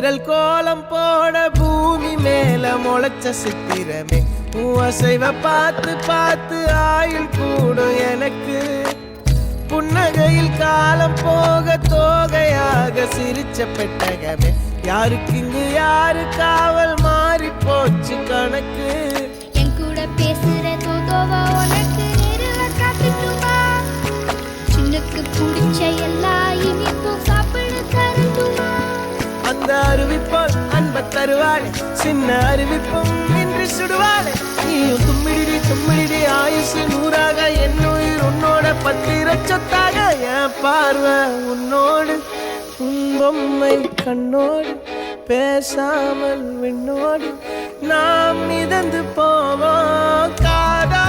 விரல் கோலம் போட பூமி மேல முளைச்ச சித்திரமே அசைவ பார்த்து பார்த்து ஆயுள் கூடும் எனக்கு புன்னகையில் காலம் போக தோகையாக சிரிச்ச பெட்டகமே யாருக்கு இங்கு யாரு காவல் மாறி போச்சு கணக்கு என் கூட பேசுற தோதோவா உனக்கு நேரில் காட்டுமா சின்னக்கு பிடிச்ச எல்லா இனிப்பும் சாப்பிட தரட்டுமா அந்த அறிவிப்போல் அன்ப தருவாளே சின்ன அறிவிப்பும் இன்று சுடுவாளே நீயும் தும்மிடி ஆயுசு நூறாக என் உயிர் உன்னோட பத்திர சொத்தாக என் பார்வை உன்னோடு உன் பொம்மை கண்ணோடு பேசாமல் விண்ணோடு நாம் மிதந்து போவோம் காதா